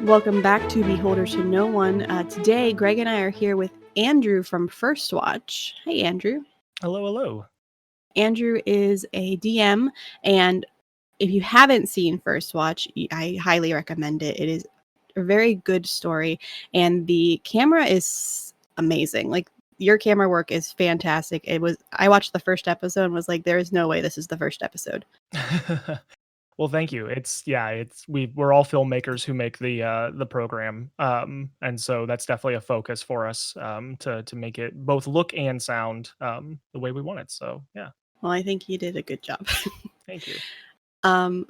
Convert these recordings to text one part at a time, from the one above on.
Welcome back to Beholder to No One. Today, Greg and I are here with Andrew from First Watch. Hey, Andrew. Hello, hello. Andrew is a DM, and if you haven't seen First Watch, I highly recommend it. It is a very good story, and the camera is amazing. Like, your camera work is fantastic. I watched the first episode and was like, there is no way this is the first episode. Well, thank you. We're all filmmakers who make the program, and so that's definitely a focus for us to make it both look and sound the way we want it. So yeah, Well, I think you did a good job. thank you.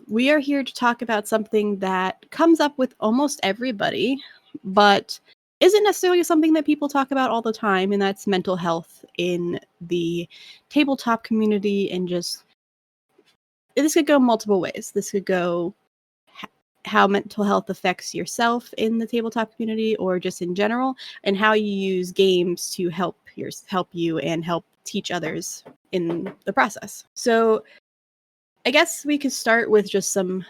We are here to talk about something that comes up with almost everybody, but isn't necessarily something that people talk about all the time, and that's mental health in the tabletop community. And just, this could go multiple ways. This could go how mental health affects yourself in the tabletop community, or just in general, and how you use games to help you and help teach others in the process. So I guess we could start with just some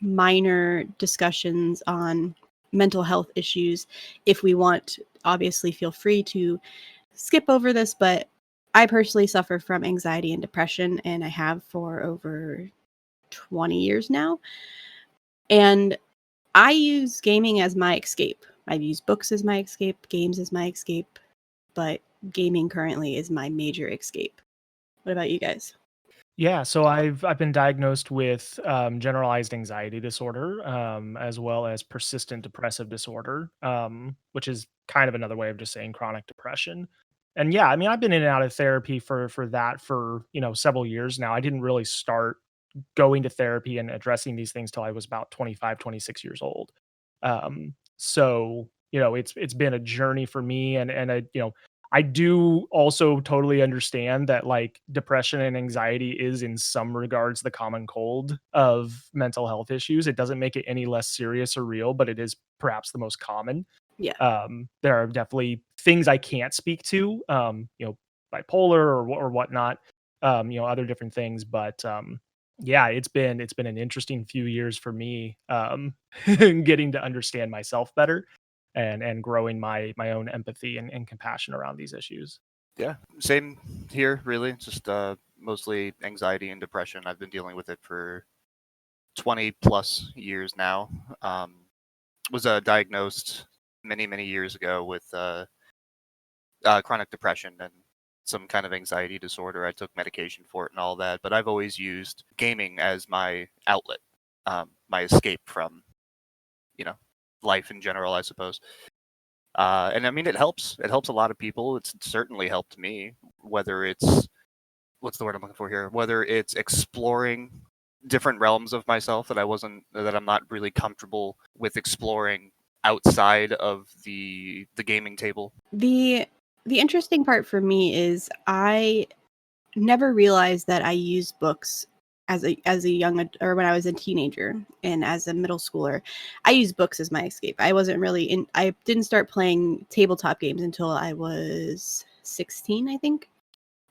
minor discussions on mental health issues. If we want, obviously feel free to skip over this, but I personally suffer from anxiety and depression, and I have for over 20 years now. And I use gaming as my escape. I've used books as my escape, games as my escape, but gaming currently is my major escape. What about you guys? Yeah, so I've been diagnosed with generalized anxiety disorder, as well as persistent depressive disorder, which is kind of another way of just saying chronic depression. And yeah, I mean, I've been in and out of therapy for that for several years now. I didn't really start going to therapy and addressing these things till I was about 25, 26 years old. So it's been a journey for me, and I do also totally understand that like depression and anxiety is in some regards the common cold of mental health issues. It doesn't make it any less serious or real, but it is perhaps the most common. Yeah. There are definitely things I can't speak to, bipolar or whatnot, other different things, but yeah, it's been an interesting few years for me, getting to understand myself better and growing my own empathy and compassion around these issues. Yeah, same here, really. Just mostly anxiety and depression. I've been dealing with it for 20 plus years now. Was diagnosed many, many years ago with chronic depression and some kind of anxiety disorder. I took medication for it and all that, but I've always used gaming as my outlet, my escape from, life in general, I suppose. And I mean, it helps. It helps a lot of people. It's certainly helped me. Whether it's what's the word I'm looking for here? Whether it's exploring different realms of myself that I'm not really comfortable with exploring outside of the gaming table. The interesting part for me is I never realized that I used books as a or when I was a teenager and as a middle schooler. I used books as my escape. I didn't start playing tabletop games until I was 16, I think.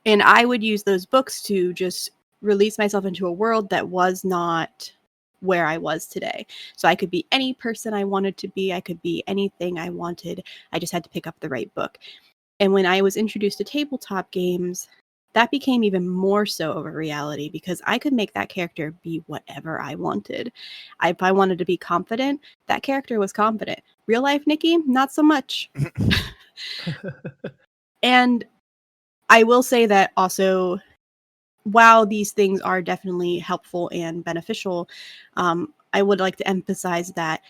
And I would use those books to just release myself into a world that was not where I was today. So I could be any person I wanted to be. I could be anything I wanted. I just had to pick up the right book. And when I was introduced to tabletop games, that became even more so of a reality because I could make that character be whatever I wanted. If I wanted to be confident, that character was confident. Real life Nikki, not so much. And I will say that also, while these things are definitely helpful and beneficial, I would like to emphasize that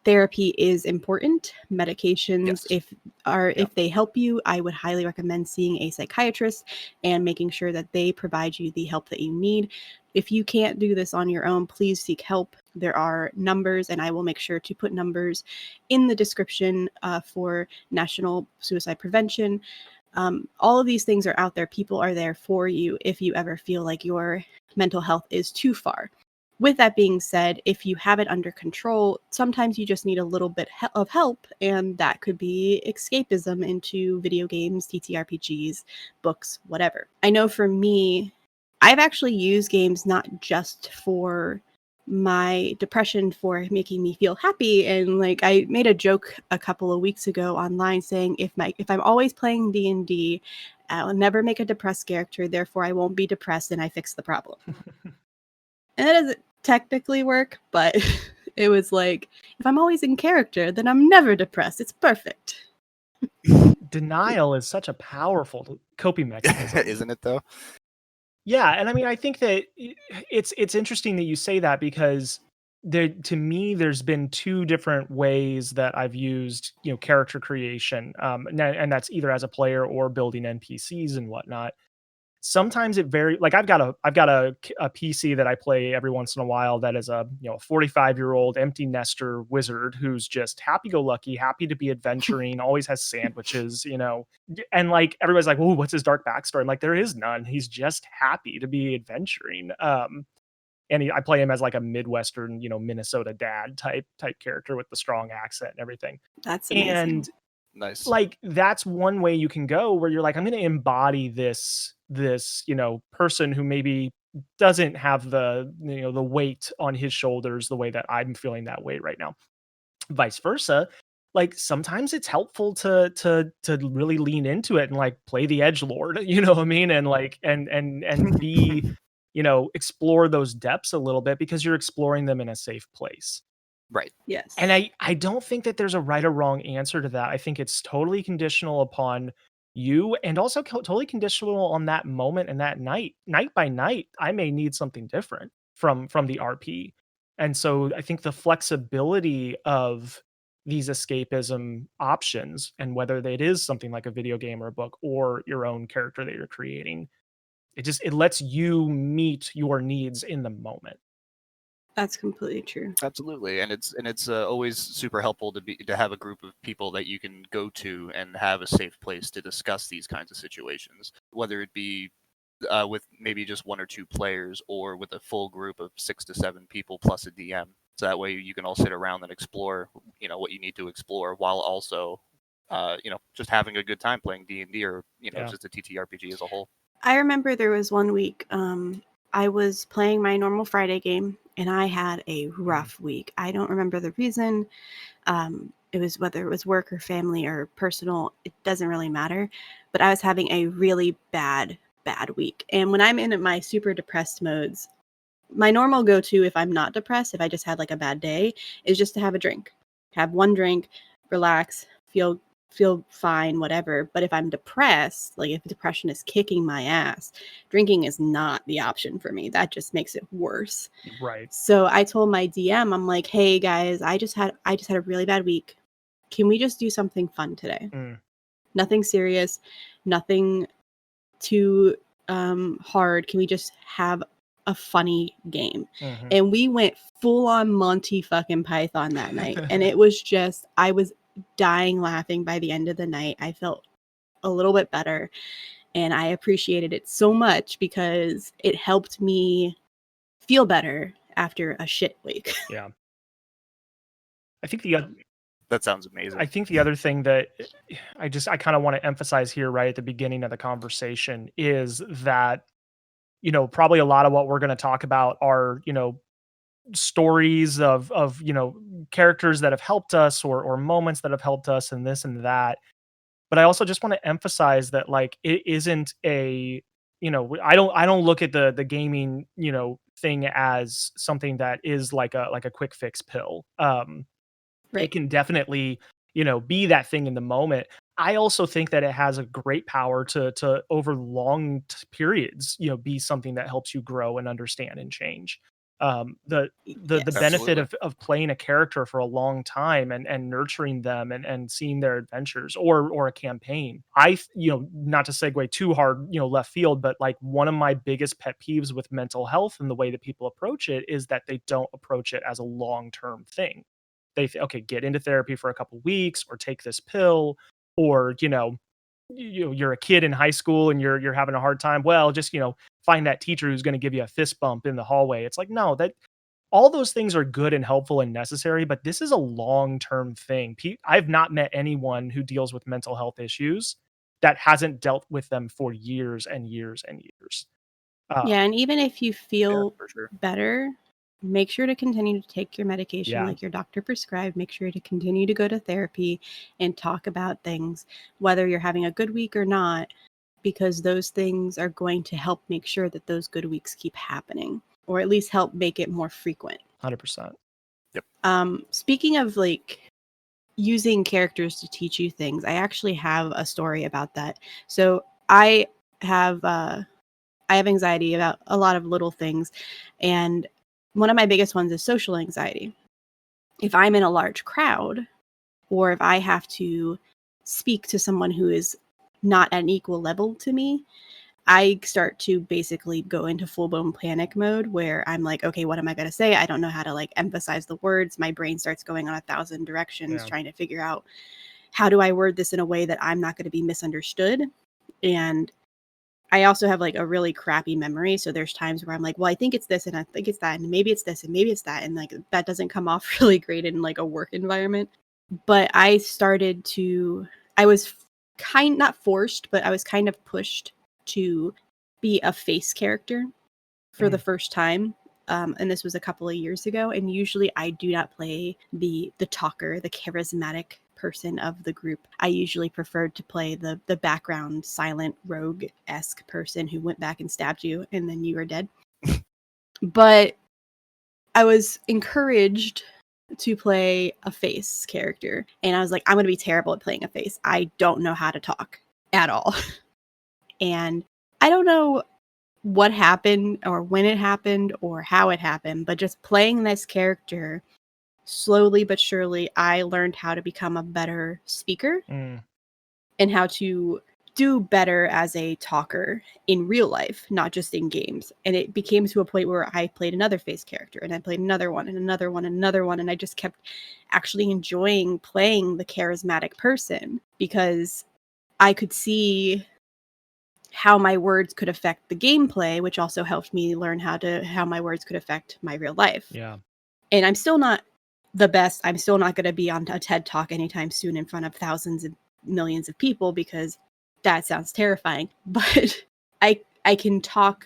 therapy is important. Medications, Yes. if they help you, I would highly recommend seeing a psychiatrist and making sure that they provide you the help that you need. If you can't do this on your own, please seek help. There are numbers, and I will make sure to put numbers in the description for National Suicide Prevention. All of these things are out there. People are there for you if you ever feel like your mental health is too far. With that being said, if you have it under control, sometimes you just need a little bit of help, and that could be escapism into video games, TTRPGs, books, whatever. I know for me, I've actually used games not just for my depression for making me feel happy. And like I made a joke a couple of weeks ago online saying if I'm always playing D&D, I'll never make a depressed character, therefore I won't be depressed and I fix the problem. And that doesn't technically work, but it was like, if I'm always in character, then I'm never depressed. It's perfect. Denial is such a powerful coping mechanism. Isn't it though? Yeah, and I mean, I think that it's interesting that you say that, because to me, there's been two different ways that I've used, character creation, and that's either as a player or building NPCs and whatnot. Sometimes it like I've got a PC that I play every once in a while that is a 45-year-old empty nester wizard who's just happy go lucky, happy to be adventuring, always has sandwiches, and like everybody's like, "Whoa, what's his dark backstory?" I'm like, there is none. He's just happy to be adventuring. And I play him as like a Midwestern, Minnesota dad type character with the strong accent and everything. That's amazing. And Nice. like that's one way you can go, where you're like, I'm going to embody this person who maybe doesn't have the the weight on his shoulders the way that I'm feeling that weight right now. Vice versa, like sometimes it's helpful to really lean into it and like play the edge lord, you know what I mean, and like and be explore those depths a little bit, because you're exploring them in a safe place. Right. Yes. And I don't think that there's a right or wrong answer to that. I think it's totally conditional upon you, and also totally conditional on that moment and that night by night. I may need something different from the RP. And so I think the flexibility of these escapism options, and whether it is something like a video game or a book or your own character that you're creating, it lets you meet your needs in the moment. That's completely true. Absolutely, and it's always super helpful to have a group of people that you can go to and have a safe place to discuss these kinds of situations, whether it be with maybe just one or two players, or with a full group of 6 to 7 people plus a DM. So that way you can all sit around and explore, what you need to explore, while also, just having a good time playing D&D, or Yeah. just a TTRPG as a whole. I remember there was one week I was playing my normal Friday game and I had a rough week. I don't remember the reason. It was whether it was work or family or personal, it doesn't really matter. But I was having a really bad week. And when I'm in my super depressed modes, my normal go-to, if I'm not depressed, if I just had like a bad day, is just to have a drink. Have one drink, relax, feel fine, whatever. But if I'm depressed, like if depression is kicking my ass, drinking is not the option for me. That just makes it worse. Right. So I told my DM, I'm like, "Hey guys, I just had a really bad week. Can we just do something fun today? Nothing serious, nothing too hard. Can we just have a funny game?" And we went full on Monty fucking Python that night. And it was just, I was dying laughing by the end of the night. I felt a little bit better, and I appreciated it so much because it helped me feel better after a shit week. Yeah. I think That sounds amazing. I think the other thing that I kind of want to emphasize here right at the beginning of the conversation is that, probably a lot of what we're going to talk about are, stories of, characters that have helped us, or moments that have helped us, and this and that. But I also just want to emphasize that, like, it isn't I don't look at the gaming, thing as something that is like a quick fix pill. It can definitely, be that thing in the moment. I also think that it has a great power to over long periods, be something that helps you grow and understand and change. The benefit Absolutely. of playing a character for a long time, and nurturing them, and seeing their adventures, or a campaign. Not to segue too hard, left field, but like one of my biggest pet peeves with mental health and the way that people approach it is that they don't approach it as a long-term thing. They okay, get into therapy for a couple weeks, or take this pill, or you're a kid in high school and you're having a hard time. Well, just find that teacher who's going to give you a fist bump in the hallway. It's like, no, that all those things are good and helpful and necessary, but this is a long-term thing. I've not met anyone who deals with mental health issues that hasn't dealt with them for years and years and years. Yeah, and even if you feel for sure. better, make sure to continue to take your medication Yeah. like your doctor prescribed. Make sure to continue to go to therapy and talk about things, whether you're having a good week or not, because those things are going to help make sure that those good weeks keep happening, or at least help make it more frequent. 100%. Speaking of like using characters to teach you things, I actually have a story about that. So I have anxiety about a lot of little things, and one of my biggest ones is social anxiety. If I'm in a large crowd, or if I have to speak to someone who is not at an equal level to me, I start to basically go into full-blown panic mode where I'm like, okay, what am I going to say? I don't know how to like emphasize the words. My brain starts going on 1,000 directions Yeah. trying to figure out how do I word this in a way that I'm not going to be misunderstood. And I also have like a really crappy memory. So there's times where I'm like, well, I think it's this and I think it's that, and maybe it's this and maybe it's that. And like that doesn't come off really great in like a work environment. But I was not forced, but I was kind of pushed to be a face character for the first time. And this was a couple of years ago. And usually I do not play the talker, the charismatic person of the group. I usually preferred to play the background, silent, rogue-esque person who went back and stabbed you and then you were dead. But I was encouraged to play a face character. And I was like, I'm going to be terrible at playing a face. I don't know how to talk at all. And I don't know what happened or when it happened or how it happened, but just playing this character, slowly but surely, I learned how to become a better speaker and how to do better as a talker in real life, not just in games. And it became to a point where I played another face character and I played another one and another one and another one. And I just kept actually enjoying playing the charismatic person because I could see how my words could affect the gameplay, which also helped me learn how my words could affect my real life. Yeah. And I'm still not the best. I'm still not going to be on a TED Talk anytime soon in front of thousands and millions of people because that sounds terrifying. But I can talk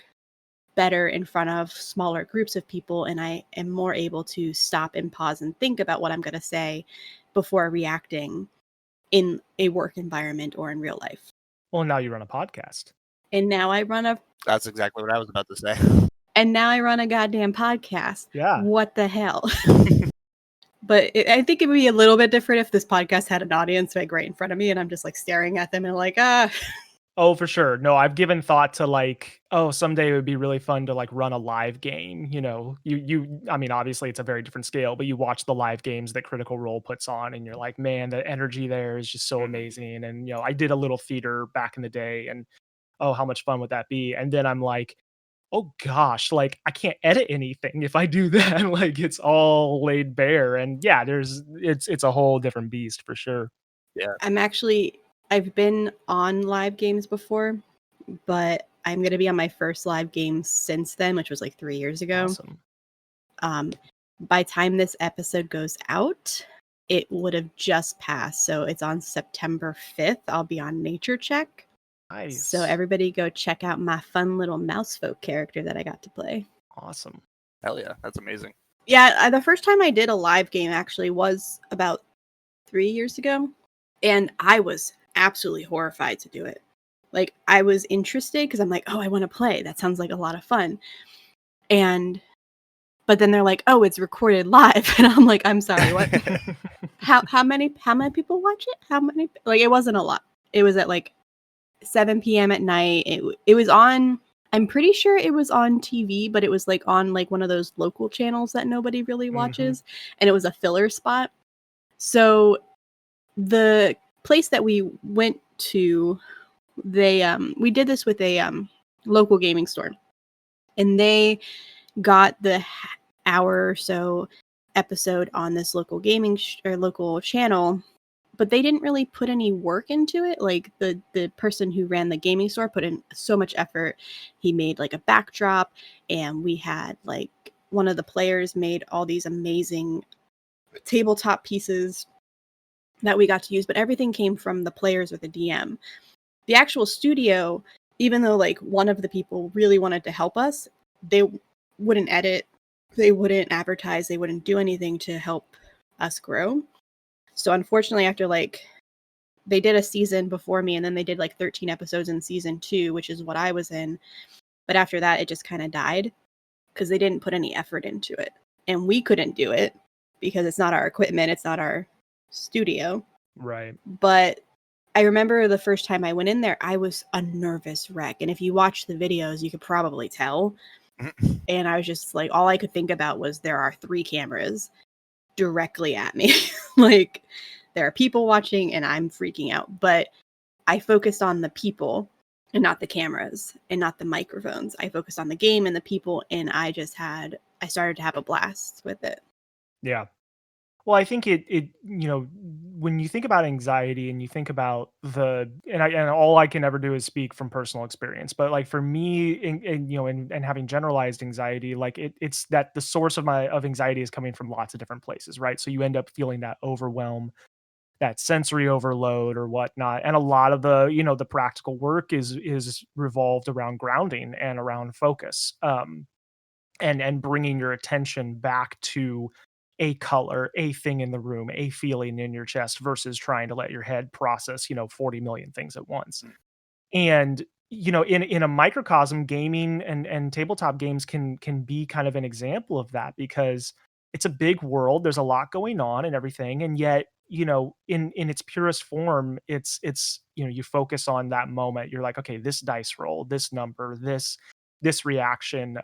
better in front of smaller groups of people, and I am more able to stop and pause and think about what I'm going to say before reacting in a work environment or in real life. Well, now you run a podcast. And now I run That's exactly what I was about to say. And now I run a goddamn podcast. Yeah. What the hell? But I think it would be a little bit different if this podcast had an audience like right in front of me and I'm just like staring at them and like, Oh, for sure. No, I've given thought to like, oh, someday it would be really fun to like run a live game. You know, I mean, obviously it's a very different scale, but you watch the live games that Critical Role puts on and you're like, man, the energy there is just so amazing. And, you know, I did a little theater back in the day and oh, how much fun would that be? And then I'm like, oh gosh, like I can't edit anything if I do that. Like it's all laid bare. And yeah, it's a whole different beast for sure. Yeah. I've been on live games before, but I'm going to be on my first live game since then, which was like 3 years ago. Awesome. By time this episode goes out, it would have just passed. So it's on September 5th. I'll be on Nature Check. Nice. So everybody go check out my fun little mousefolk character that I got to play. Awesome. Hell yeah, that's amazing. Yeah, the first time I did a live game actually was about 3 years ago, and I was absolutely horrified to do it. Like, I was interested because I'm like, oh, I want to play. That sounds like a lot of fun. But then they're like, oh, it's recorded live, and I'm like, I'm sorry, what? how many people watch it? How many? Like, it wasn't a lot. It was at like 7 p.m. at night. It was on. I'm pretty sure it was on TV, but it was like on like one of those local channels that nobody really watches, and it was a filler spot. So the place that we went to, we did this with a local gaming store, and they got the hour or so episode on this local gaming or local channel, but they didn't really put any work into it. Like the person who ran the gaming store put in so much effort. He made like a backdrop, and we had like one of the players made all these amazing tabletop pieces that we got to use, but everything came from the players or the DM. The actual studio, even though like one of the people really wanted to help us, they wouldn't edit They wouldn't advertise, they wouldn't do anything to help us grow. So unfortunately, after like they did a season before me, and then they did like 13 episodes in season 2, which is what I was in. But after that, it just kind of died because they didn't put any effort into it. And we couldn't do it because it's not our equipment, it's not our studio. Right. But I remember the first time I went in there, I was a nervous wreck. And if you watch the videos, you could probably tell. And I was just like, all I could think about was there are 3 cameras directly at me. Like, there are people watching and I'm freaking out. But I focused on the people and not the cameras and not the microphones. I focused on the game and the people, and I started to have a blast with it. Yeah. Well, I think it when you think about anxiety and you think about and all I can ever do is speak from personal experience, but like for me in having generalized anxiety, like it's that the source of anxiety is coming from lots of different places, right? So you end up feeling that overwhelm, that sensory overload or whatnot. And a lot of the practical work is revolved around grounding and around focus. And bringing your attention back to a color, a thing in the room, a feeling in your chest versus trying to let your head process, 40 million things at once. And in a microcosm, gaming and tabletop games can be kind of an example of that because it's a big world. There's a lot going on and everything, and yet in its purest form, it's you focus on that moment. You're like, okay, this dice roll, this number, this reaction.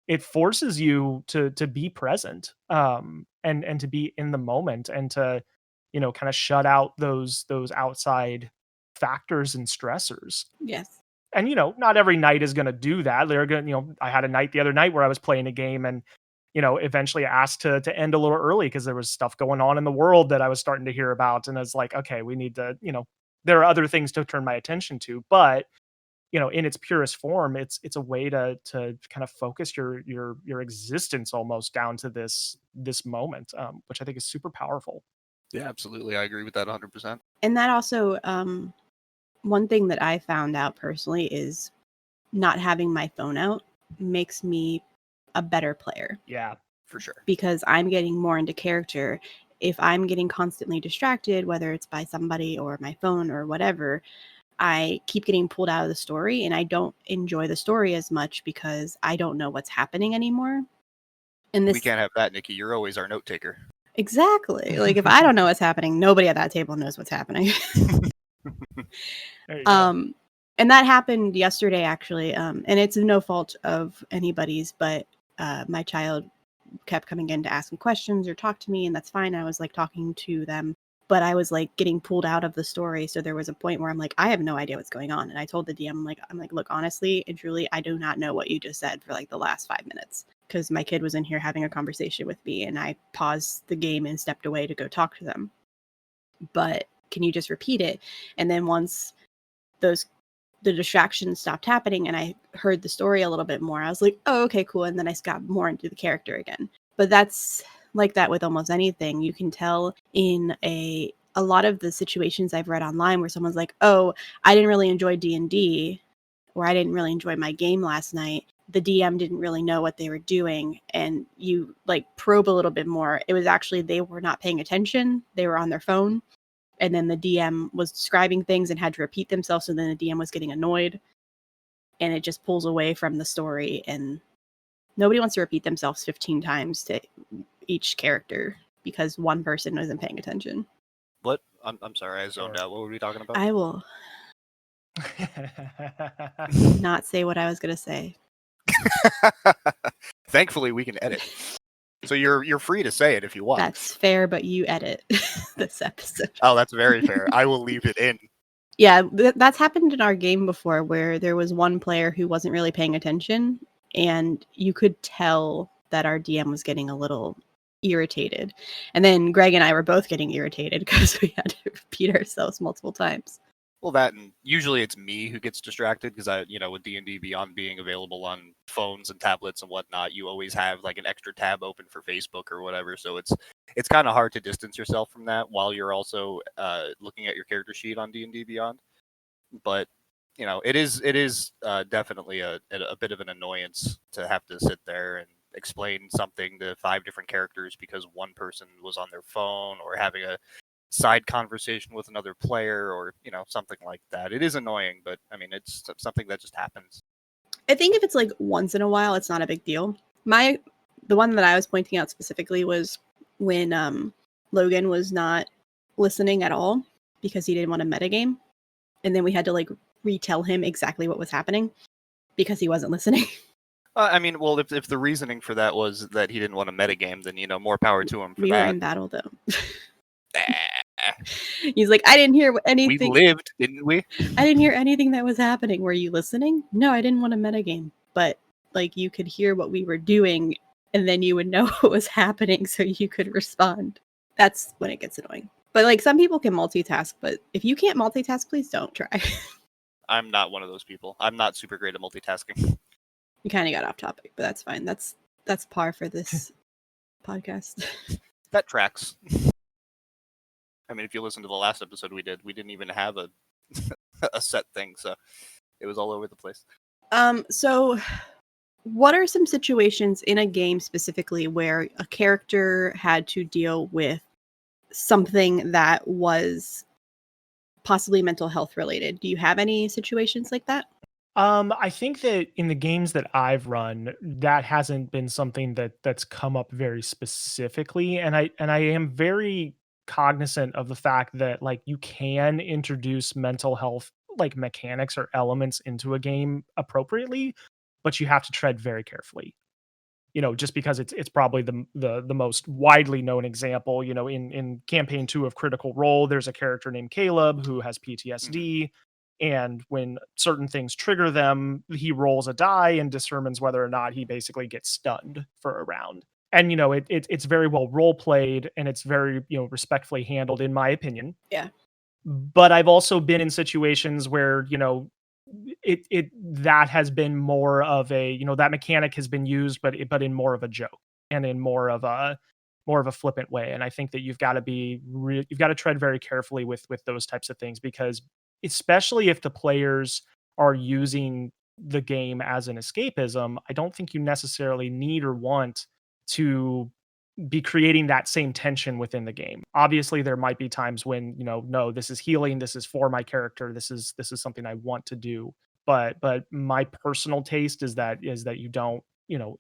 It forces you to be present, and to be in the moment, and to kind of shut out those outside factors and stressors. Yes. And not every night is going to do that. They're going to I had a night the other night where I was playing a game and eventually asked to end a little early because there was stuff going on in the world that I was starting to hear about, and it's like, okay, we need to, there are other things to turn my attention to. But in its purest form, it's a way to kind of focus your existence almost down to this moment, which I think is super powerful. Yeah, absolutely. I agree with that 100%. And that also, one thing that I found out personally is not having my phone out makes me a better player. Yeah, for sure. Because I'm getting more into character. If I'm getting constantly distracted, whether it's by somebody or my phone or whatever, I keep getting pulled out of the story, and I don't enjoy the story as much because I don't know what's happening anymore. And We can't have that, Nikki. You're always our note taker. Exactly. Like, if I don't know what's happening, nobody at that table knows what's happening. There you go. And that happened yesterday, actually. And it's no fault of anybody's, but my child kept coming in to ask me questions or talk to me, and that's fine. I was like talking to them, but I was like getting pulled out of the story. So there was a point where I'm like, I have no idea what's going on. And I told the DM, I'm like, look, honestly and truly, I do not know what you just said for like the last 5 minutes, because my kid was in here having a conversation with me, and I paused the game and stepped away to go talk to them. But can you just repeat it? And then once the distractions stopped happening and I heard the story a little bit more, I was like, oh, okay, cool. And then I got more into the character again. But that's like that with almost anything. You can tell in a lot of the situations I've read online where someone's like, oh, I didn't really enjoy D&D, or I didn't really enjoy my game last night. The DM didn't really know what they were doing. And you like probe a little bit more. It was actually, they were not paying attention. They were on their phone. And then the DM was describing things and had to repeat themselves. So then the DM was getting annoyed, and it just pulls away from the story. And nobody wants to repeat themselves 15 times to each character because one person wasn't paying attention. What? I'm sorry, I zoned out. What were we talking about? I will not say what I was going to say. Thankfully, we can edit. So you're free to say it if you want. That's fair, but you edit this episode. Oh, that's very fair. I will leave it in. Yeah, that's happened in our game before, where there was one player who wasn't really paying attention, and you could tell that our DM was getting a little irritated. And then Greg and I were both getting irritated because we had to repeat ourselves multiple times. Well, that, and usually it's me who gets distracted because with D&D Beyond being available on phones and tablets and whatnot, you always have like an extra tab open for Facebook or whatever. So it's kind of hard to distance yourself from that while you're also looking at your character sheet on D&D Beyond. But it is definitely a bit of an annoyance to have to sit there explain something to 5 different characters because one person was on their phone or having a side conversation with another player or, something like that. It is annoying, but I mean, it's something that just happens. I think if it's like once in a while, it's not a big deal. The one that I was pointing out specifically was when Logan was not listening at all because he didn't want to metagame, and then we had to like retell him exactly what was happening because he wasn't listening. I mean, well, if the reasoning for that was that he didn't want to metagame, then more power to him for We that. were in battle though. He's like, I didn't hear anything. We lived, didn't we? I didn't hear anything that was happening. Were you listening? No, I didn't want to metagame, but like you could hear what we were doing, and then you would know what was happening, so you could respond. That's when it gets annoying. But like some people can multitask, but if you can't multitask, please don't try. I'm not one of those people. I'm not super great at multitasking. We kind of got off topic, but that's fine. That's par for this podcast. That tracks. I mean, if you listen to the last episode we didn't even have a a set thing, so it was all over the place. So what are some situations in a game specifically where a character had to deal with something that was possibly mental health related? Do you have any situations like that? I think that in the games that I've run, that hasn't been something that's come up very specifically, and I am very cognizant of the fact that like you can introduce mental health like mechanics or elements into a game appropriately, but you have to tread very carefully. Just because it's probably the most widely known example. In campaign 2 of Critical Role, there's a character named Caleb who has PTSD, and when certain things trigger them, he rolls a die and determines whether or not he basically gets stunned for a round. And it's very well role played, and it's very respectfully handled, in my opinion. Yeah. But I've also been in situations where that has been more of a that mechanic has been used, but in more of a joke and in more of a flippant way. And I think that you've got to tread very carefully with those types of things, because especially if the players are using the game as an escapism, I don't think you necessarily need or want to be creating that same tension within the game. Obviously, there might be times when, no, this is healing, this is for my character, this is something I want to do. But my personal taste is that you don't,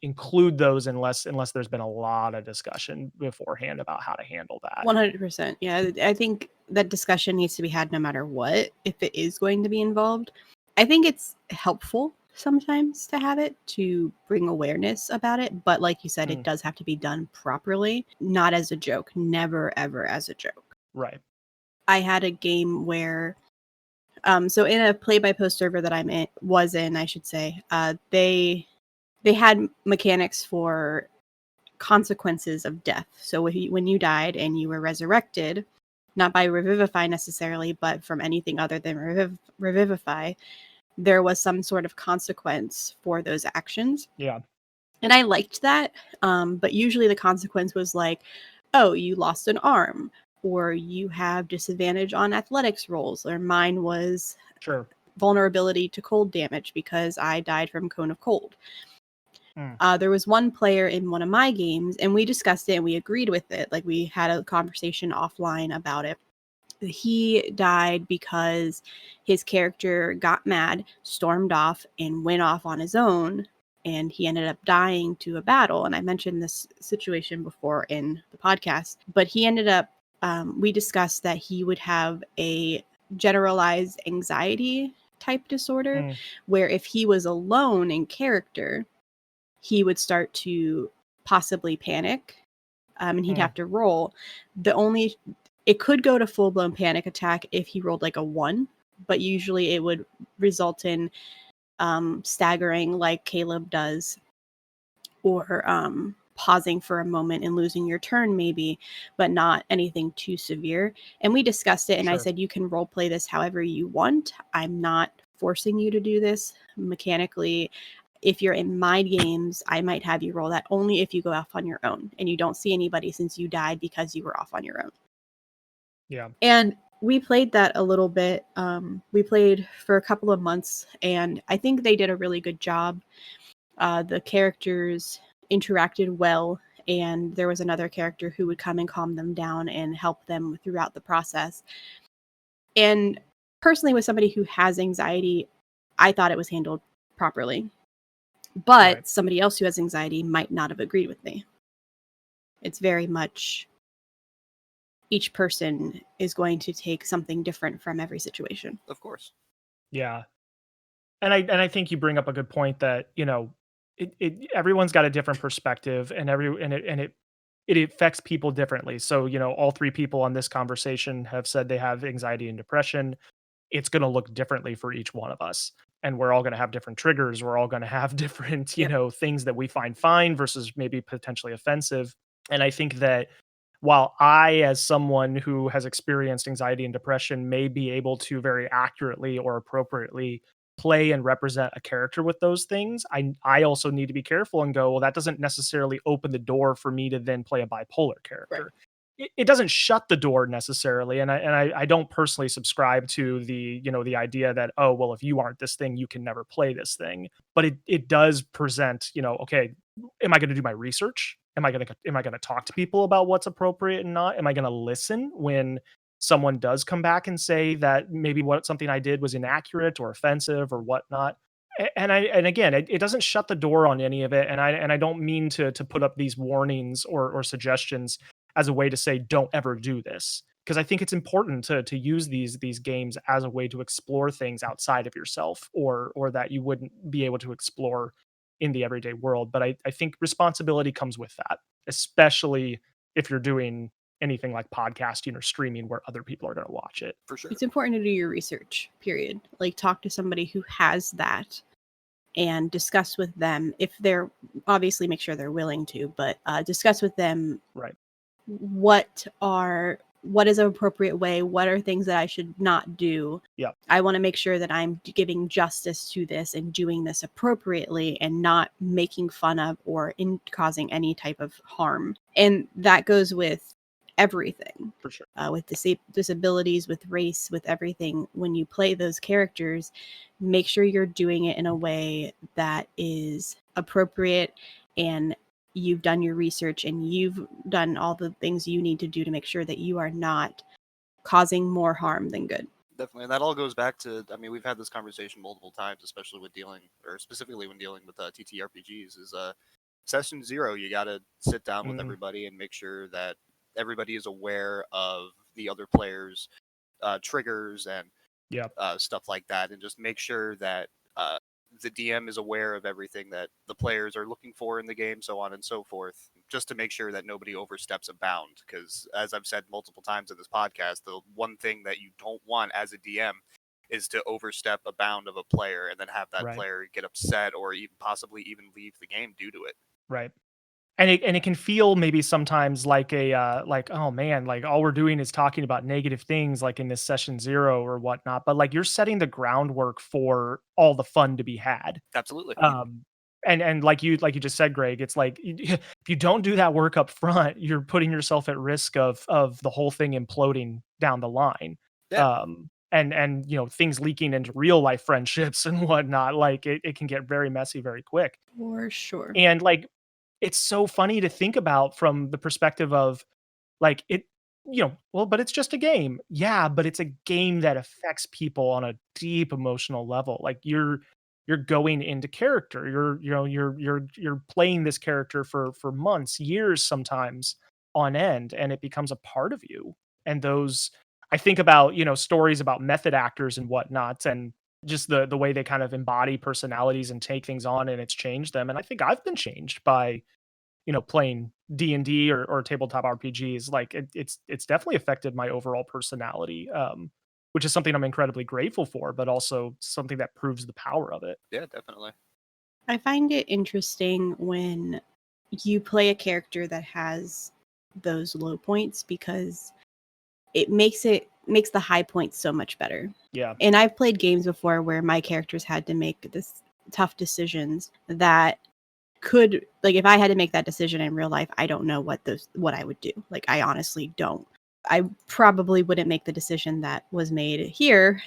include those unless there's been a lot of discussion beforehand about how to handle that. 100%. Yeah, I think that discussion needs to be had no matter what, if it is going to be involved. I think it's helpful sometimes to have it, to bring awareness about it, but like you said, it does have to be done properly, not as a joke. Never ever as a joke. Right. I had a game where so in a play-by-post server that I should say, they had mechanics for consequences of death. So when you died and you were resurrected, not by revivify necessarily, but from anything other than revivify, there was some sort of consequence for those actions. Yeah. And I liked that. But usually the consequence was like, oh, you lost an arm, or you have disadvantage on athletics rolls, or mine was vulnerability to cold damage because I died from Cone of Cold. There was one player in one of my games, and we discussed it and we agreed with it. Like, we had a conversation offline about it. He died because his character got mad, stormed off, and went off on his own, and he ended up dying to a battle. And I mentioned this situation before in the podcast, but he ended up, we discussed that he would have a generalized anxiety type disorder, where if he was alone in character, he would start to possibly panic, and he'd have to roll. It could go to full-blown panic attack if he rolled like a 1, but usually it would result in staggering like Caleb does, or pausing for a moment and losing your turn maybe, but not anything too severe. And we discussed it, and I said, you can role play this however you want. I'm not forcing you to do this mechanically. If you're in my games, I might have you roll that only if you go off on your own and you don't see anybody since you died because you were off on your own. Yeah. And we played that a little bit. We played for a couple of months, and I think they did a really good job. The characters interacted well, and there was another character who would come and calm them down and help them throughout the process. And personally, with somebody who has anxiety, I thought it was handled properly. But Right. somebody else who has anxiety might not have agreed with me. It's very much each person is going to take something different from every situation. Of course. Yeah. And I think you bring up a good point that, everyone's got a different perspective, and it affects people differently. So, all three people on this conversation have said they have anxiety and depression. It's going to look differently for each one of us. And we're all going to have different triggers. We're all going to have different, Yep. things that we find fine versus maybe potentially offensive. And I think that while I, as someone who has experienced anxiety and depression, may be able to very accurately or appropriately play and represent a character with those things, I also need to be careful and go, well, that doesn't necessarily open the door for me to then play a bipolar character. It doesn't shut the door necessarily, and I don't personally subscribe to the idea that, oh, well, if you aren't this thing, you can never play this thing. But it does present, okay, am I going to do my research? Am I going to talk to people about what's appropriate and not? Am I going to listen when someone does come back and say that maybe something I did was inaccurate or offensive or whatnot? And again, it doesn't shut the door on any of it, and I don't mean to put up these warnings or suggestions as a way to say don't ever do this, because I think it's important to use these games as a way to explore things outside of yourself, or that you wouldn't be able to explore in the everyday world. But I think responsibility comes with that, especially if you're doing anything like podcasting or streaming where other people are going to watch it. For sure. It's important to do your research, period. Like, talk to somebody who has that and discuss with them, if they're, obviously make sure they're willing to, but discuss with them Right. what is an appropriate way, what are things that I should not do. Yep. I want to make sure that I'm giving justice to this and doing this appropriately and not making fun of or causing any type of harm. And that goes with everything. For sure. With disabilities, with race, with everything. When you play those characters, make sure you're doing it in a way that is appropriate, and you've done your research and you've done all the things you need to do to make sure that you are not causing more harm than good. Definitely. And that all goes back to, I mean, we've had this conversation multiple times, especially with dealing, or specifically when dealing with TTRPGs, is session 0, you got to sit down with everybody and make sure that everybody is aware of the other players' triggers and stuff like that, and just make sure that the DM is aware of everything that the players are looking for in the game, so on and so forth, just to make sure that nobody oversteps a bound. Because as I've said multiple times in this podcast, the one thing that you don't want as a DM is to overstep a bound of a player and then have that player get upset or even possibly even leave the game due to it. Right. And it can feel maybe sometimes like like, oh man, like all we're doing is talking about negative things, like in this session 0 or whatnot. But like, you're setting the groundwork for all the fun to be had. Absolutely. And like you just said, Greg, it's like, if you don't do that work up front, you're putting yourself at risk of the whole thing imploding down the line. Yeah. And things leaking into real life friendships and whatnot. Like it can get very messy very quick. For sure. And like, it's so funny to think about from the perspective of like well, but it's just a game. Yeah, but it's a game that affects people on a deep emotional level. Like you're going into character. You're playing this character for months, years sometimes on end, and it becomes a part of you. And those, I think about, stories about method actors and whatnot, and just the way they kind of embody personalities and take things on, and it's changed them. And I think I've been changed by playing D&D or tabletop RPGs. Like it's definitely affected my overall personality, which is something I'm incredibly grateful for, but also something that proves the power of it. Yeah, definitely. I find it interesting when you play a character that has those low points, because it makes the high points so much better. Yeah. And I've played games before where my characters had to make this tough decisions that could, like, if I had to make that decision in real life, I don't know what I would do. Like, I honestly don't. I probably wouldn't make the decision that was made here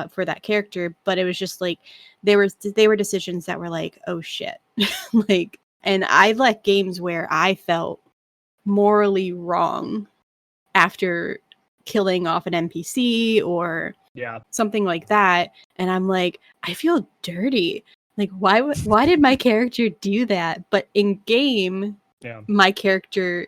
for that character, but it was just like they were decisions that were like, oh shit, like And I like games where I felt morally wrong after killing off an NPC or something like that. And I'm like, I feel dirty. Like, why did my character do that? But in game, my character,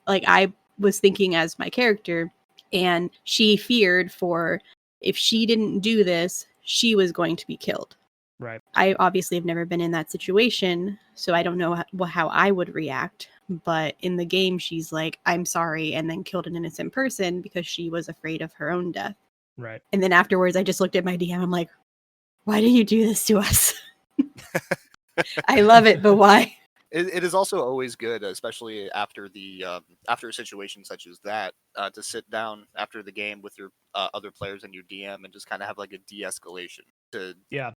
like, I was thinking as my character, and she feared for if she didn't do this, she was going to be killed. Right. I obviously have never been in that situation, so I don't know how I would react. But in the game, she's like, I'm sorry, and then killed an innocent person because she was afraid of her own death. Right. And then afterwards, I just looked at my DM. I'm like, why did you do this to us? I love it, but why? It is also always good, especially after the after a situation such as that, to sit down after the game with your other players and your DM and just kind of have like a de-escalation to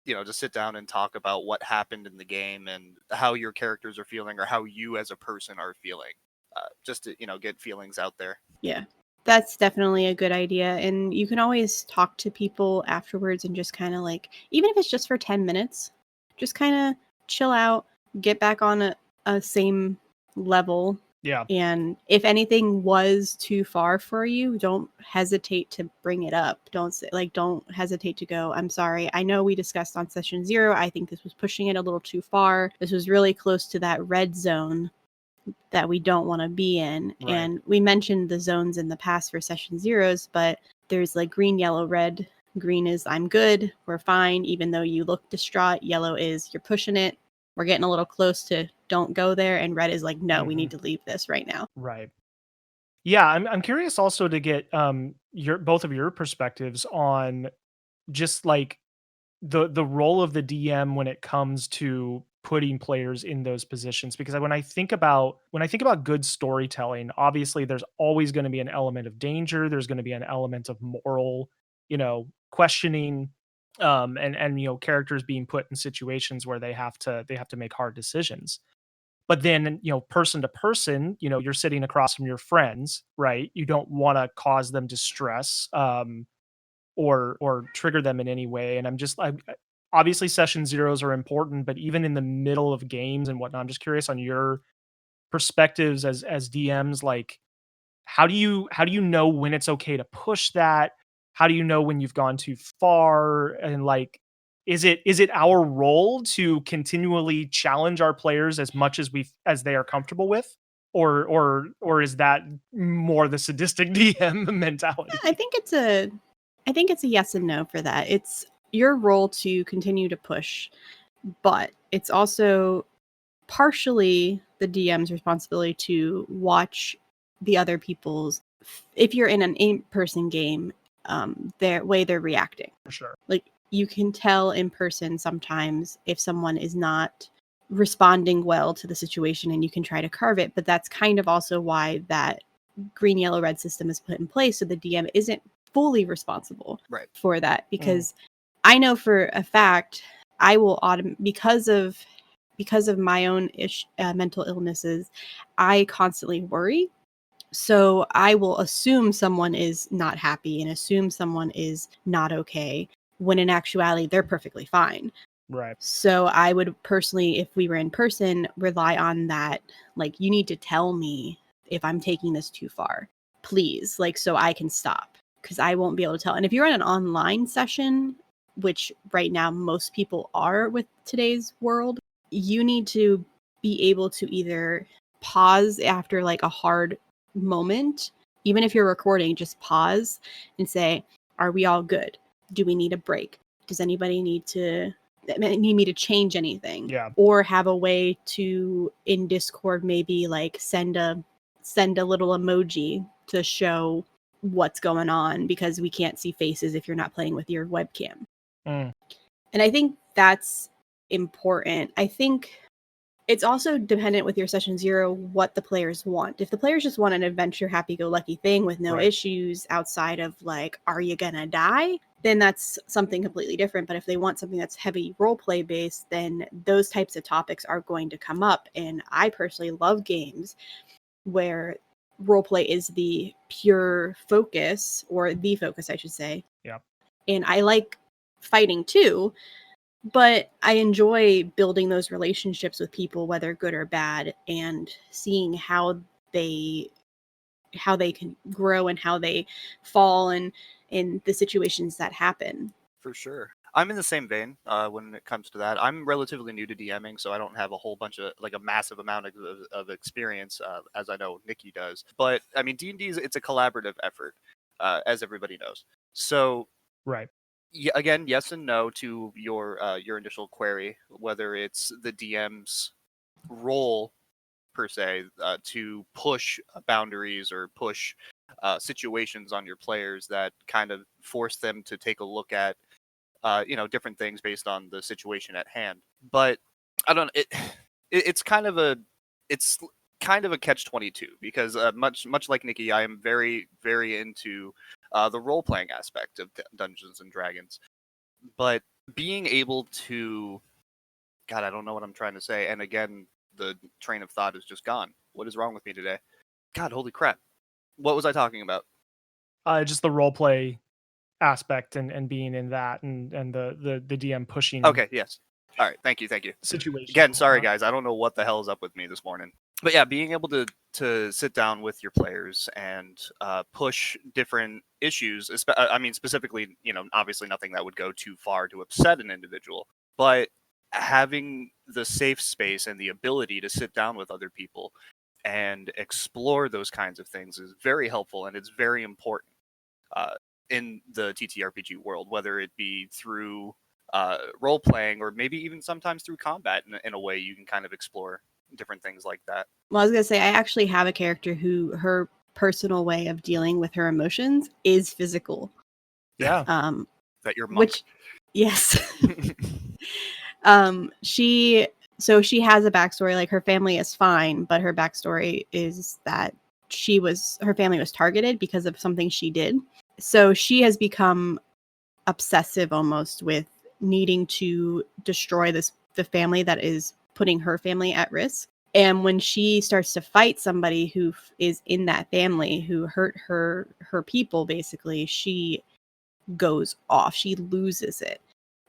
just sit down and talk about what happened in the game and how your characters are feeling or how you as a person are feeling, just to get feelings out there. Yeah, that's definitely a good idea. And you can always talk to people afterwards and just kind of like, even if it's just for 10 minutes, just kind of chill out, get back on a same level. Yeah. And if anything was too far for you, don't hesitate to bring it up. Don't hesitate to go, I'm sorry. I know we discussed on session 0. I think this was pushing it a little too far. This was really close to that red zone that we don't want to be in. Right. And we mentioned the zones in the past for session 0s, but there's like green, yellow, red. Green is I'm good, we're fine, even though you look distraught. Yellow is you're pushing it, we're getting a little close to don't go there. And red is like, no, we need to leave this right now. Right. Yeah, I'm curious also to get both of your perspectives on just like the role of the DM when it comes to putting players in those positions, because when I think about good storytelling, obviously there's always going to be an element of danger, there's going to be an element of moral, questioning, and characters being put in situations where they have to make hard decisions. But then, person to person, you're sitting across from your friends, right? You don't want to cause them distress, or trigger them in any way. And obviously session 0s are important, but even in the middle of games and whatnot, I'm just curious on your perspectives as DMs. Like, how do you know when it's okay to push that? How do you know when you've gone too far? And like, is it our role to continually challenge our players as much as they are comfortable with? Or is that more the sadistic DM mentality? I think it's a yes and no for that. It's your role to continue to push, but it's also partially the DM's responsibility to watch the other people's, if you're in an in-person game, their way they're reacting. For sure. Like, you can tell in person sometimes if someone is not responding well to the situation, and you can try to carve it. But that's kind of also why that green, yellow, red system is put in place, so the DM isn't fully responsible for that. Because I know for a fact I will because of my own mental illnesses, I constantly worry. So I will assume someone is not happy and assume someone is not okay, when in actuality, they're perfectly fine. Right. So I would personally, if we were in person, rely on that. Like, you need to tell me if I'm taking this too far, please, like, so I can stop, because I won't be able to tell. And if you're in an online session, which right now most people are with today's world, you need to be able to either pause after like a hard moment, even if you're recording, just pause and say, are we all good? Do we need a break? Does anybody need me to change anything? Yeah. Or have a way to, in Discord, maybe like send a little emoji to show what's going on, because we can't see faces if you're not playing with your webcam. And I think that's important. I think it's also dependent with your session 0 what the players want. If the players just want an adventure, happy-go-lucky thing with no issues outside of like, are you gonna die? Then that's something completely different. But if they want something that's heavy roleplay based, then those types of topics are going to come up. And I personally love games where roleplay is the pure focus, or the focus, I should say. Yeah. And I like fighting too, But I enjoy building those relationships with people, whether good or bad, and seeing how they can grow and how they fall and in the situations that happen. For sure. I'm in the same vein when it comes to that. I'm relatively new to DMing, so I don't have a whole bunch of like a massive amount of experience as I know Nikki does. But I mean, D&D it's a collaborative effort, as everybody knows. So Right. yeah, again, yes and no to your initial query, whether it's the DM's role per se to push boundaries or push situations on your players that kind of force them to take a look at different things based on the situation at hand. But I don't it's kind of a it's kind of a catch-22 because much like Nikki, I am very very into the role-playing aspect of Dungeons and Dragons. But being able to God, I don't know what I'm trying to say. And again, the train of thought is just gone. What is wrong with me today? God, holy crap. What was I talking about? Just the role play aspect and being in that and the DM pushing Okay, yes. All right, thank you. situation. Again, sorry guys, I don't know what the hell is up with me this morning. But yeah, being able to sit down with your players and push different issues. I mean, specifically, obviously nothing that would go too far to upset an individual, but having the safe space and the ability to sit down with other people and explore those kinds of things is very helpful, and it's very important uh, in the TTRPG world, whether it be through role playing or maybe even sometimes through combat in a way you can kind of explore different things like that. Well, I was gonna say, I actually have a character who her personal way of dealing with her emotions is physical. Yeah. That you're monk. Which, yes. She has a backstory. Like, her family is fine, but her backstory is that her family was targeted because of something she did. So she has become obsessive almost with needing to destroy the family that is putting her family at risk. And when she starts to fight somebody who is in that family who hurt her people, basically, she goes off. She loses it.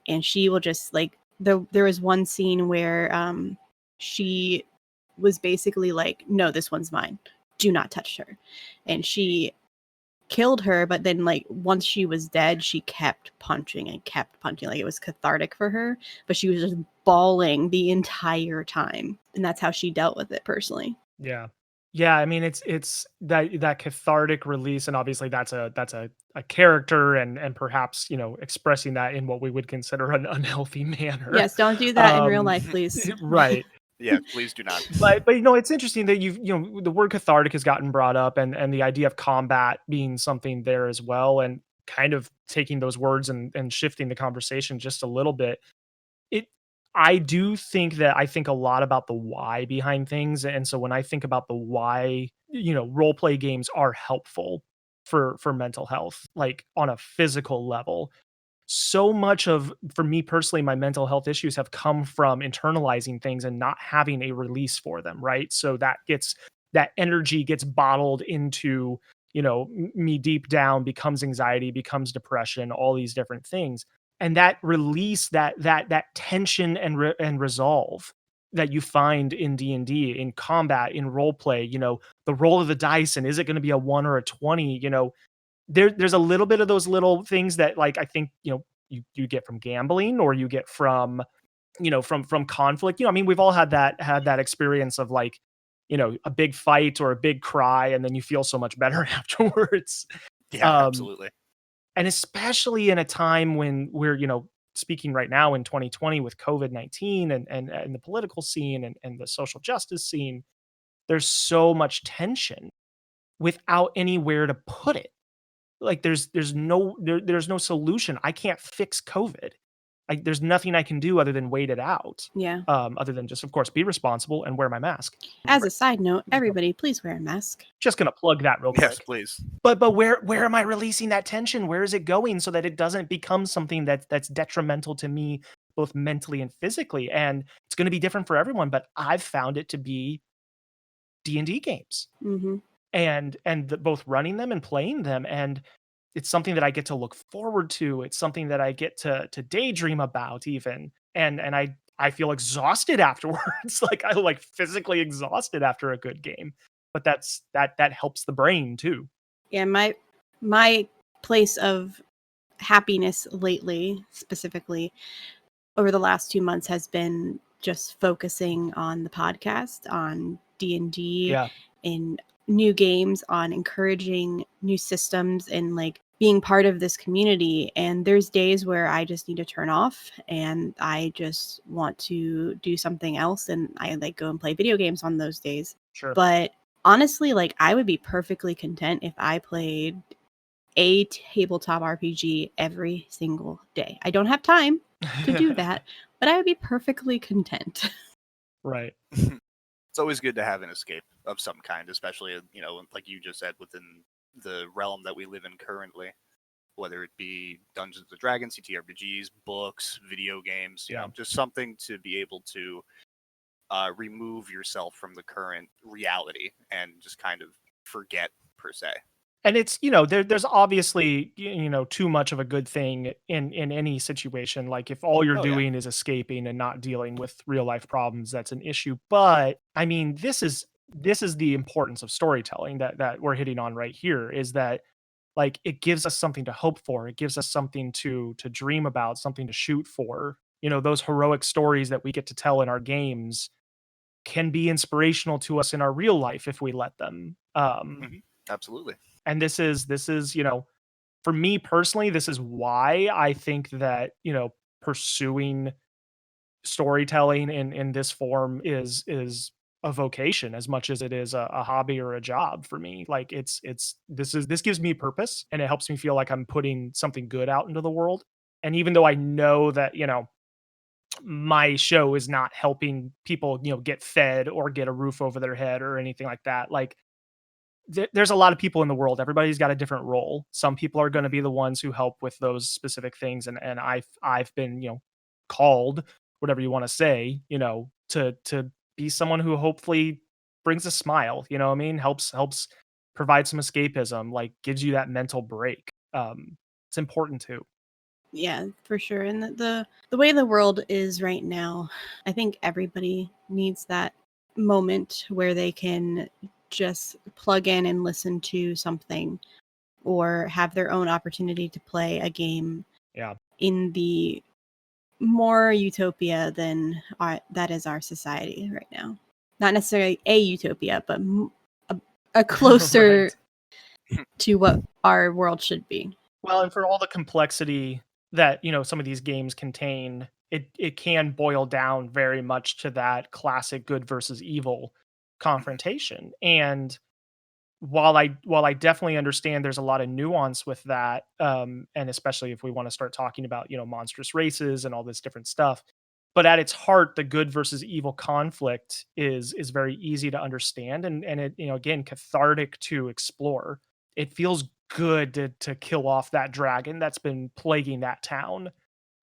And she will just like there was one scene where she was basically like, no, this one's mine. Do not touch her. And she killed her, but then like once she was dead, she kept punching and kept punching. Like, it was cathartic for her, but she was just bawling the entire time. And that's how she dealt with it personally. Yeah. Yeah, I mean it's that cathartic release, and obviously that's a character and perhaps, expressing that in what we would consider an unhealthy manner. Yes, don't do that in real life, please. Right. Yeah, please do not. But it's interesting that the word cathartic has gotten brought up, and the idea of combat being something there as well, and kind of taking those words and shifting the conversation just a little bit. It I do think that I think a lot about the why behind things, and so when I think about the why, role play games are helpful for mental health, like on a physical level. So much of for me personally, my mental health issues have come from internalizing things and not having a release for them, right? So that energy gets bottled into, me deep down, becomes anxiety, becomes depression, all these different things. And that release, that tension and resolve that you find in D&D, in combat, in role play, the roll of the dice, and is it going to be a 1 or a 20, there's a little bit of those little things that, like, I think, you get from gambling, or you get from, from conflict. I mean, we've all had that experience of, like, a big fight or a big cry, and then you feel so much better afterwards. Yeah, Um, absolutely. and especially in a time when we're, speaking right now in 2020 with COVID-19 and the political scene and the social justice scene, there's so much tension without anywhere to put it. Like, there's no solution. I can't fix COVID. There's nothing I can do other than wait it out. Yeah. Other than just, of course, be responsible and wear my mask. As a side note, everybody, please wear a mask. Just gonna plug that real Yes, quick. please. But where am I releasing that tension? Where is it going so that it doesn't become something that's detrimental to me, both mentally and physically? And it's going to be different for everyone, but I've found it to be D&D games, Mm-hmm. and both running them and playing them. And it's something that I get to look forward to. It's something that I get to daydream about even. And I feel exhausted afterwards. Like I like physically exhausted after a good game. But that helps the brain too. Yeah, my place of happiness lately, specifically over the last 2 months, has been just focusing on the podcast, on D&D, Yeah. in new games, on encouraging new systems, and like being part of this community. And there's days where I just need to turn off and I just want to do something else, and I like go and play video games on those days. Sure. But honestly, like I would be perfectly content if I played a tabletop RPG every single day. I don't have time to do that, but I would be perfectly content. Right. It's always good to have an escape of some kind, especially, like you just said, within the realm that we live in currently, whether it be Dungeons and Dragons, TTRPGs, books, video games, Yeah. just something to be able to remove yourself from the current reality and just kind of forget, per se. And it's, there's obviously, too much of a good thing in any situation. Like if all you're Oh, yeah. doing is escaping and not dealing with real life problems, that's an issue. But I mean, this is the importance of storytelling that we're hitting on right here, is that like it gives us something to hope for. It gives us something to dream about, something to shoot for. Those heroic stories that we get to tell in our games can be inspirational to us in our real life if we let them. Absolutely. And this is for me personally, this is why I think that pursuing storytelling in this form is a vocation as much as it is a hobby or a job for me. Like this gives me purpose, and it helps me feel like I'm putting something good out into the world. And even though I know that my show is not helping people get fed or get a roof over their head or anything like that, like there's a lot of people in the world. Everybody's got a different role. Some people are going to be the ones who help with those specific things, and I've been called, whatever you want to say, to be someone who hopefully brings a smile. You know what I mean? Helps provide some escapism, like gives you that mental break. It's important too. Yeah, for sure. And the way the world is right now, I think everybody needs that moment where they can just plug in and listen to something, or have their own opportunity to play a game Yeah. in the more utopia than that is our society right now. Not necessarily a utopia, but a closer to what our world should be. Well, and for all the complexity that, some of these games contain, it can boil down very much to that classic good versus evil confrontation. And while I definitely understand there's a lot of nuance with that, and especially if we want to start talking about, monstrous races and all this different stuff. But at its heart, the good versus evil conflict is very easy to understand, and it, again, cathartic to explore. It feels good to kill off that dragon that's been plaguing that town.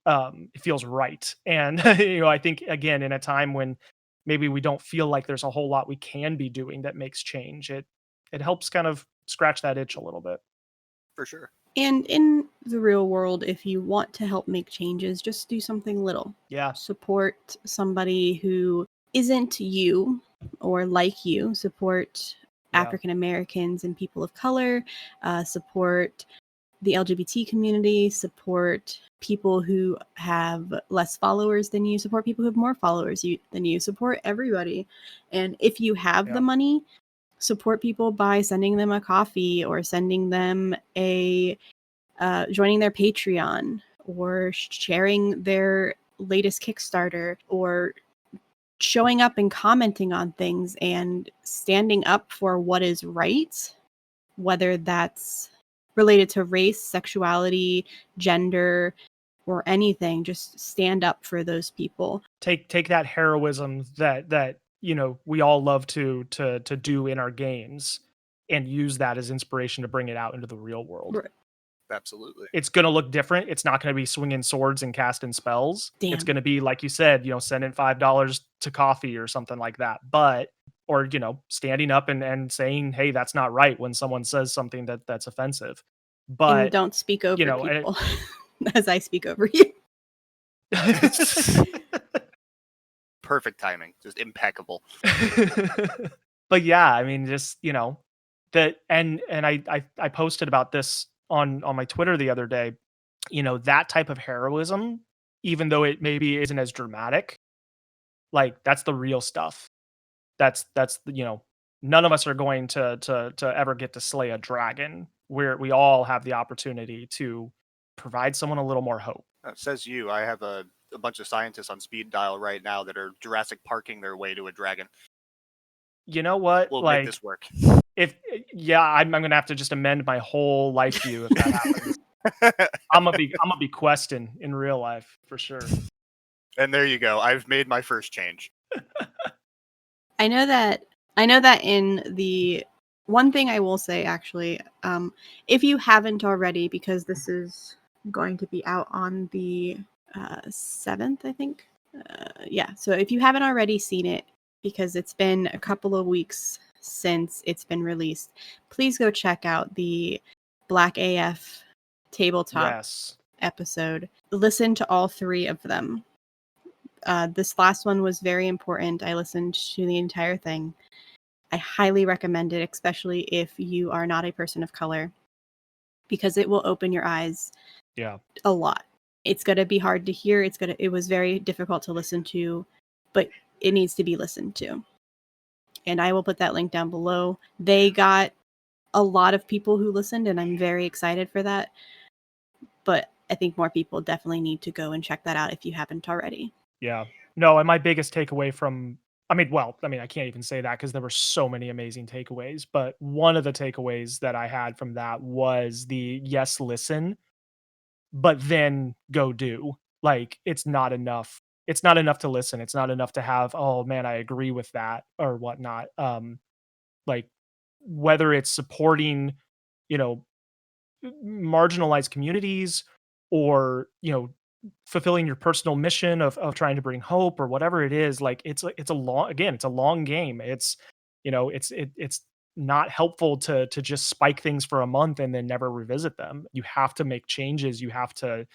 It feels right. And I think again, in a time when maybe we don't feel like there's a whole lot we can be doing that makes change, it helps kind of scratch that itch a little bit. For sure. And in the real world, if you want to help make changes, just do something little. Yeah. Support somebody who isn't you or like you. Support African Americans and people of color. Support the LGBT community. Support people who have less followers than you. Support people who have more followers than you. Support everybody. And if you have the money, support people by sending them a coffee, or sending them joining their Patreon, or sharing their latest Kickstarter, or showing up and commenting on things and standing up for what is right, whether that's related to race, sexuality, gender, or anything. Just stand up for those people. Take that heroism that we all love to do in our games, and use that as inspiration to bring it out into the real world. Right. Absolutely. It's going to look different. It's not going to be swinging swords and casting spells. Damn. It's going to be, like you said, sending $5 to coffee or something like that. Or standing up and saying, hey, that's not right, when someone says something that's offensive. And But don't speak you over know, and people as I speak over you. Perfect timing, just impeccable. But yeah, I mean, just that, and I posted about this on my Twitter the other day. That type of heroism, even though it maybe isn't as dramatic, like that's the real stuff. That's none of us are going to ever get to slay a dragon. Where we all have the opportunity to provide someone a little more hope. Says you. I have a bunch of scientists on speed dial right now that are Jurassic Parking their way to a dragon. You know what? We'll Like, make this work. yeah, I'm gonna have to just amend my whole life view if that happens. I'm gonna be questing in real life for sure. And there you go. I've made my first change. I know that in the one thing I will say actually, if you haven't already, because this is going to be out on the 7th, I think. Yeah, so if you haven't already seen it, because it's been a couple of weeks since it's been released, please go check out the Black AF tabletop Yes. episode. Listen to all 3 of them. This last one was very important. I listened to the entire thing. I highly recommend it, especially if you are not a person of color, because it will open your eyes Yeah. a lot. It's going to be hard to hear. It was very difficult to listen to, but it needs to be listened to. And I will put that link down below. They got a lot of people who listened, and I'm very excited for that. But I think more people definitely need to go and check that out if you haven't already. Yeah. No, and my biggest takeaway from I can't even say that because there were so many amazing takeaways, but one of the takeaways that I had from that was the yes, listen, but then go do. Like, it's not enough. It's not enough to listen. It's not enough to have, oh man, I agree with that or whatnot. Like, whether it's supporting, you know, marginalized communities, or fulfilling your personal mission of trying to bring hope or whatever it is, like it's a long, again, it's a long game. It's not helpful to just spike things for a month and then never revisit them. You have to make changes. You have to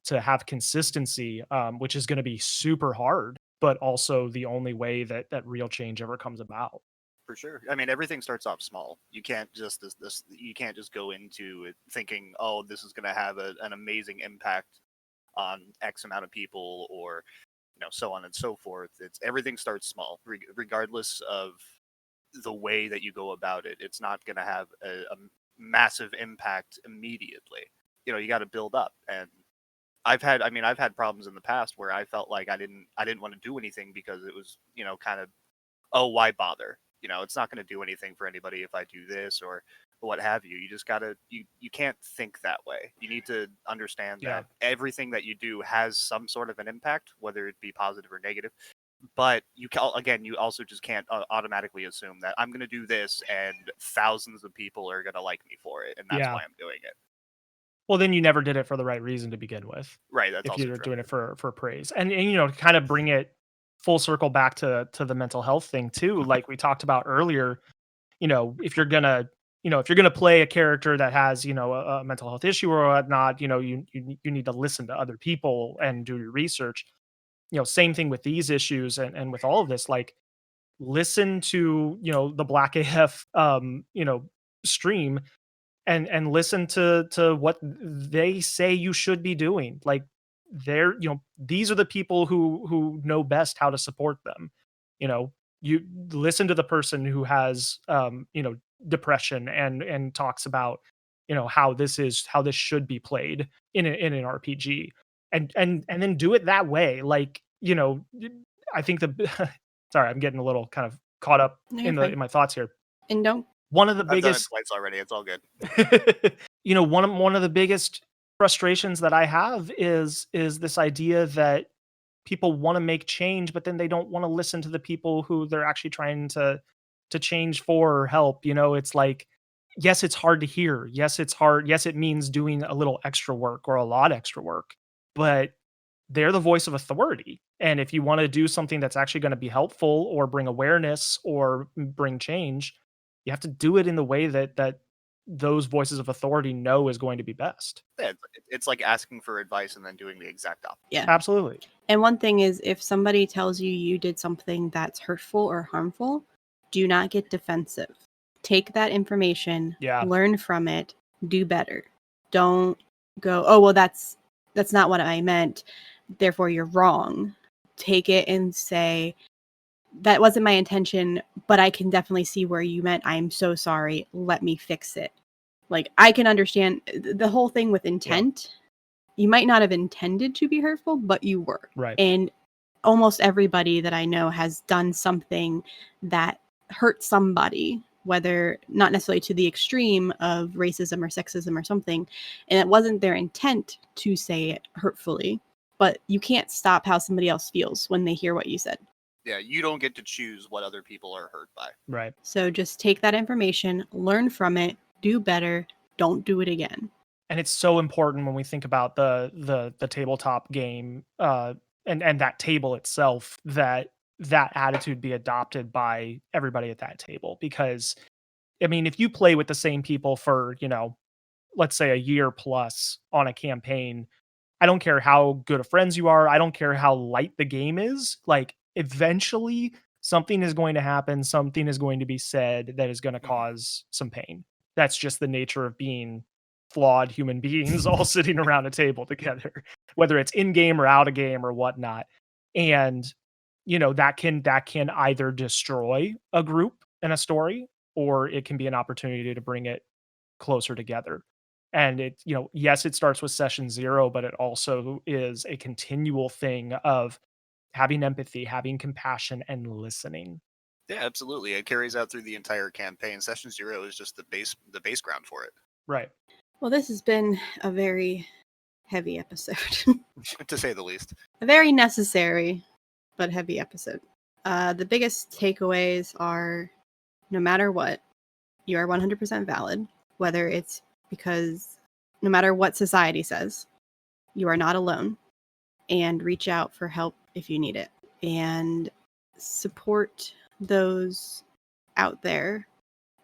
have consistency, which is going to be super hard, but also the only way that real change ever comes about. For sure. I mean, everything starts off small. You can't just this you can't just go into it thinking, oh, this is going to have an amazing impact on X amount of people, or so on and so forth. It's everything starts small, regardless of the way that you go about it. It's not going to have a massive impact immediately. You got to build up. And I've had problems in the past where I felt like I didn't want to do anything because it was kind of, oh, why bother? It's not going to do anything for anybody if I do this or what have you. You just gotta you can't think that way. You need to understand Yeah. that everything that you do has some sort of an impact, whether it be positive or negative. But you also just can't automatically assume that I'm going to do this and thousands of people are going to like me for it, and that's Yeah. why I'm doing it. Well, then you never did it for the right reason to begin with. Right. That's If also you're true. doing it for praise, and to kind of bring it full circle back to the mental health thing too, like we talked about earlier. If you're gonna if you're gonna play a character that has a mental health issue or whatnot, you need to listen to other people and do your research. Same thing with these issues, and with all of this, like, listen to the Black AF stream, and listen to what they say you should be doing. Like, these are the people who know best how to support them. You listen to the person who has depression, and talks about how this should be played in an RPG, and then do it that way. Like, I think the sorry, I'm getting a little kind of caught up No, in you're fine. my thoughts here. And don't One of the I've done it biggest twice already. It's all good. one of the biggest frustrations that I have is this idea that people want to make change, but then they don't want to listen to the people who they're actually trying to change for or help. It's like, yes, it's hard to hear. Yes, it's hard. Yes, it means doing a little extra work or a lot extra work, but they're the voice of authority. And if you want to do something that's actually going to be helpful or bring awareness or bring change, you have to do it in the way that those voices of authority know is going to be best. Yeah, it's like asking for advice and then doing the exact opposite. Yeah. Absolutely. And one thing is, if somebody tells you you did something that's hurtful or harmful, do not get defensive. Take that information, Yeah. learn from it, do better. Don't go, oh, well, that's not what I meant, therefore you're wrong. Take it and say, that wasn't my intention, but I can definitely see where you meant. I'm so sorry. Let me fix it. Like, I can understand the whole thing with intent. You might not have intended to be hurtful, but you were. Right. And almost everybody that I know has done something that hurt somebody, whether not necessarily to the extreme of racism or sexism or something. And it wasn't their intent to say it hurtfully, but you can't stop how somebody else feels when they hear what you said. Yeah, you don't get to choose what other people are hurt by. Right. So just take that information, learn from it, do better, don't do it again. And it's so important when we think about the tabletop game and that table itself, that attitude be adopted by everybody at that table. Because I mean, if you play with the same people for, let's say a year plus on a campaign, I don't care how good of friends you are, I don't care how light the game is, like eventually something is going to happen, something is going to be said that is going to cause some pain. That's just the nature of being flawed human beings all sitting around a table together, whether it's in game or out of game or whatnot. And that can either destroy a group and a story, or it can be an opportunity to bring it closer together. And it, yes, it starts with session 0, but it also is a continual thing of having empathy, having compassion, and listening. Yeah, absolutely. It carries out through the entire campaign. Session 0 is just the base ground for it. Right. Well, this has been a very heavy episode. To say the least. A very necessary but heavy episode. The biggest takeaways are, no matter what, you are 100% valid, whether it's because no matter what society says, you are not alone, and reach out for help if you need it, and support those out there,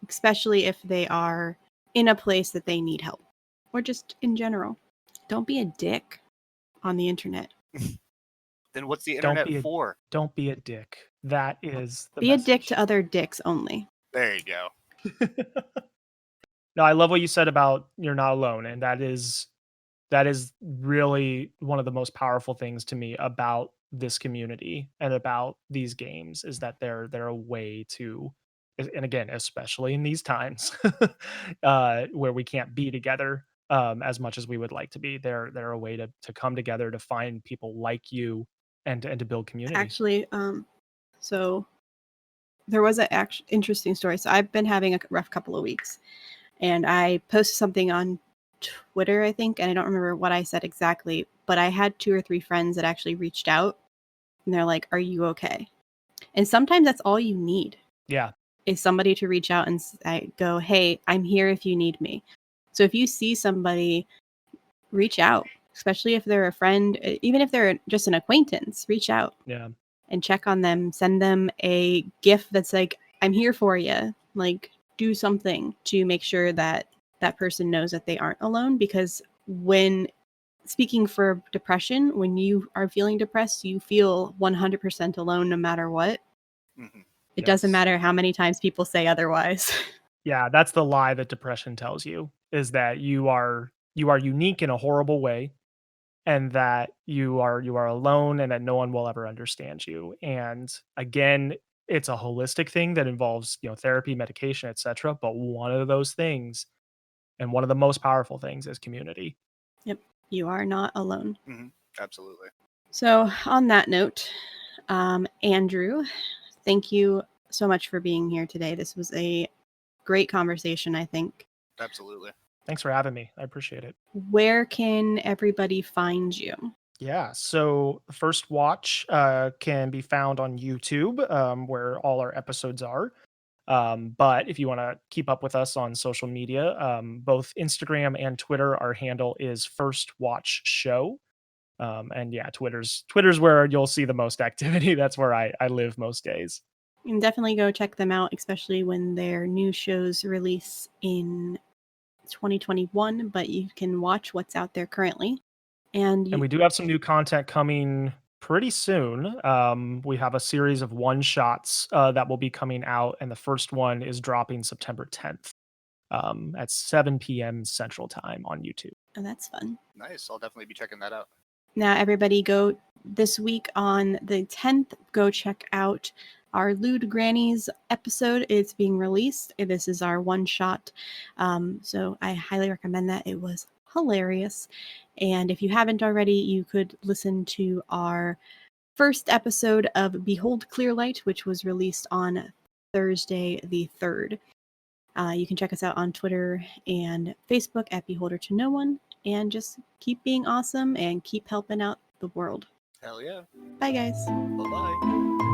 especially if they are in a place that they need help, or just in general. Don't be a dick on the internet. Then what's the Don't internet for? Don't be a dick. That is the Be message. a dick to other dicks only. There you go. No, I love what you said about you're not alone, and that is really one of the most powerful things to me about this community and about these games, is that they're a way to, and again, especially in these times where we can't be together as much as we would like to be, they're a way to come together, to find people like you, and to build community. Actually, so there was an interesting story. So I've been having a rough couple of weeks, and I posted something on Twitter, I think, and I don't remember what I said exactly, but I had 2 or 3 friends that actually reached out, and they're like, "Are you okay?" And sometimes that's all you need. Yeah. Is somebody to reach out and go, "Hey, I'm here if you need me." So if you see somebody, reach out, especially if they're a friend, even if they're just an acquaintance, reach out. Yeah. And check on them, send them a gift that's like, "I'm here for you." Like, do something to make sure that that person knows that they aren't alone, because when speaking for depression, when you are feeling depressed, you feel 100% alone no matter what. Mm-hmm. It doesn't Yes. matter how many times people say otherwise. Yeah, that's the lie that depression tells you, is that you are unique in a horrible way, and that you are alone, and that no one will ever understand you. And again, it's a holistic thing that involves, therapy, medication, etc. But one of those things, and one of the most powerful things, is community. Yep, you are not alone. Mm-hmm. Absolutely. So on that note, Andrew, thank you so much for being here today. This was a great conversation, I think. Absolutely. Thanks for having me. I appreciate it. Where can everybody find you? Yeah, so First Watch can be found on YouTube, where all our episodes are. But if you want to keep up with us on social media, both Instagram and Twitter, our handle is First Watch Show. And yeah, Twitter's where you'll see the most activity. That's where I live most days. You can definitely go check them out, especially when their new shows release in 2021, but you can watch what's out there currently. And And we do have some new content coming pretty soon. We have a series of one-shots that will be coming out, and the first one is dropping September 10th at 7 p.m. Central Time on YouTube. oh, that's fun. Nice. I'll definitely be checking that out. Now, everybody go this week on the 10th, go check out our Lewd Grannies episode. It's being released. This is our one shot. So I highly recommend that. It was hilarious. And if you haven't already, you could listen to our first episode of Behold Clearlight, which was released on Thursday the 3rd. You can check us out on Twitter and Facebook at Beholder to No One. And just keep being awesome and keep helping out the world. Hell yeah. Bye, guys. Bye-bye.